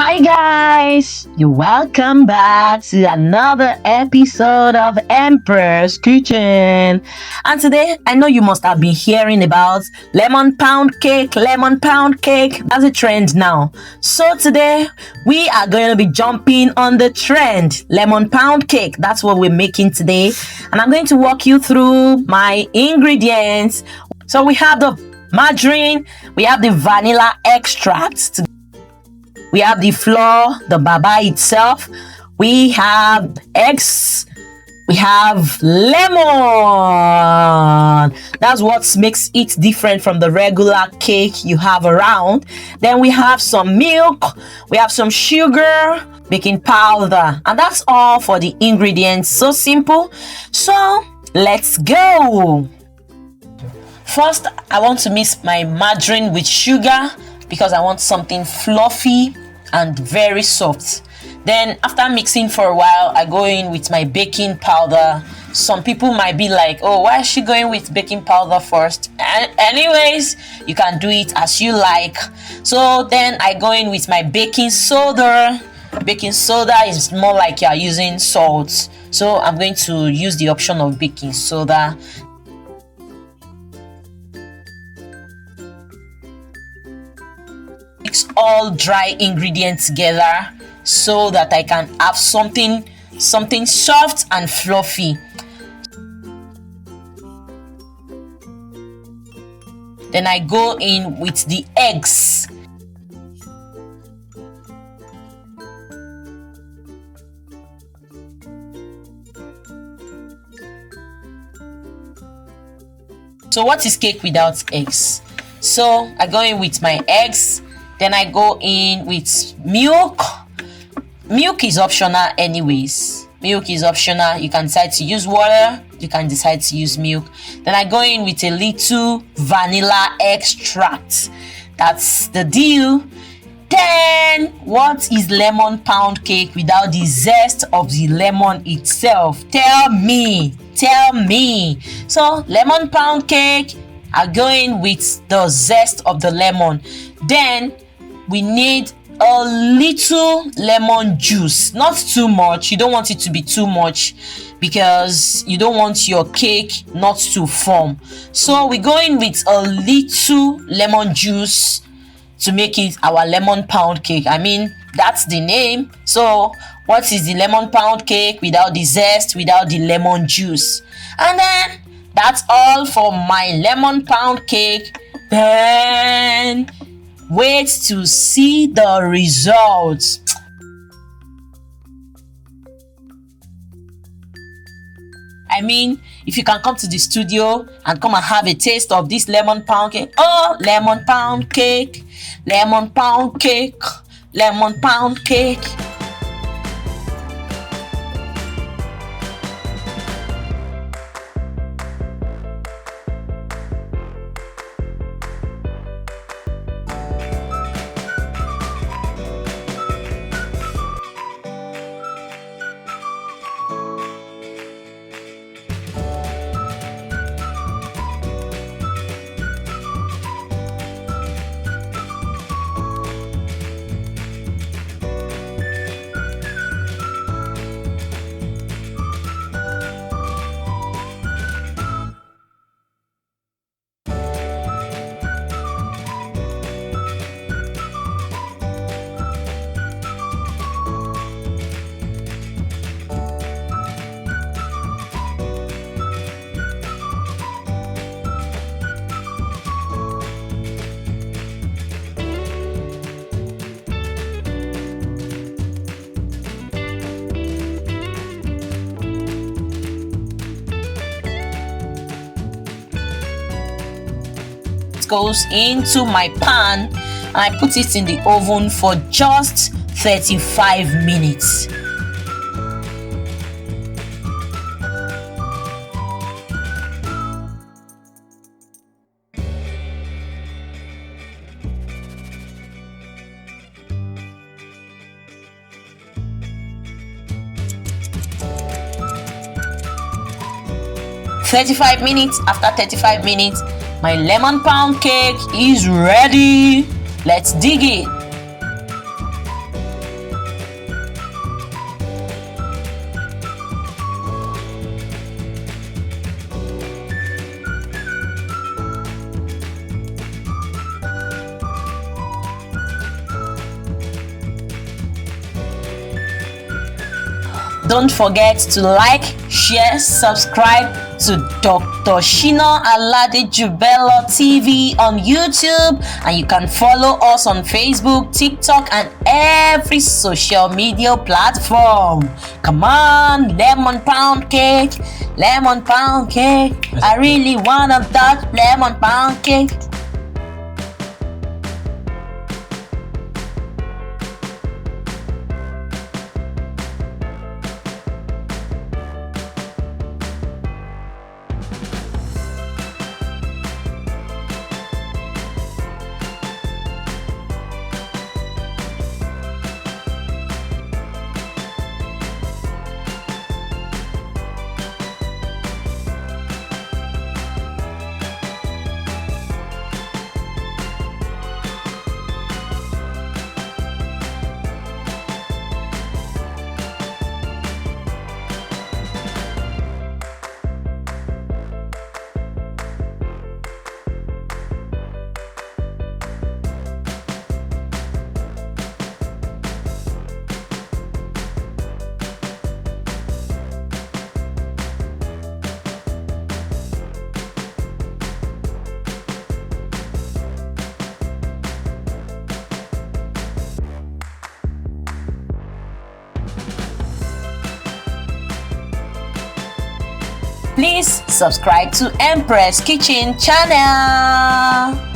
Hi guys, you welcome back to another episode of Empress Kitchen. And today, I know you must have been hearing about lemon pound cake. That's a trend now. So today, we are going to be jumping on the trend, lemon pound cake. That's what we're making today. And I'm going to walk you through my ingredients. So we have the margarine, we have the vanilla extract, we have the flour, the baba itself, we have eggs, we have lemon. That's what makes it different from the regular cake you have around. Then we have some milk, we have some sugar, baking powder, and that's all for the ingredients. So simple. So let's go. First, I want to mix my margarine with sugar because I want something fluffy and very soft. Then after mixing for a while, I go in with my baking powder. Some people might be like, oh, why is she going with baking powder first? Anyways, you can do it as you like. So then I go in with my baking soda. Baking soda is more like you're using salt, so I'm going to use the option of baking soda. Mix all dry ingredients together so that I can have something soft and fluffy. Then I go in with the eggs. So what is cake without eggs? So I go in with my eggs. Then I go in with milk. Milk is optional anyways. Milk is optional. You can decide to use water. You can decide to use milk. Then I go in with a little vanilla extract. That's the deal. Then what is lemon pound cake without the zest of the lemon itself? Tell me. So lemon pound cake, I go in with the zest of the lemon. Then we need a little lemon juice, not too much. You don't want it to be too much because you don't want your cake not to form. So we go in with a little lemon juice to make it our lemon pound cake. I mean, that's the name. So what is the lemon pound cake without the zest, without the lemon juice? And then that's all for my lemon pound cake. Then wait to see the results. I mean, if you can come to the studio and come and have a taste of this lemon pound cake. Oh, lemon pound cake, lemon pound cake, lemon pound cake. Goes into my pan and I put it in the oven for just 35 minutes. After 35 minutes, my lemon pound cake is ready. Let's dig it. Don't forget to like, share, subscribe to Dr. Shina Alade Jubelo TV on YouTube, and you can follow us on Facebook, TikTok, and every social media platform. Come on, lemon pound cake, lemon pound cake. I really want that lemon pound cake. Please subscribe to Empress Kitchen channel.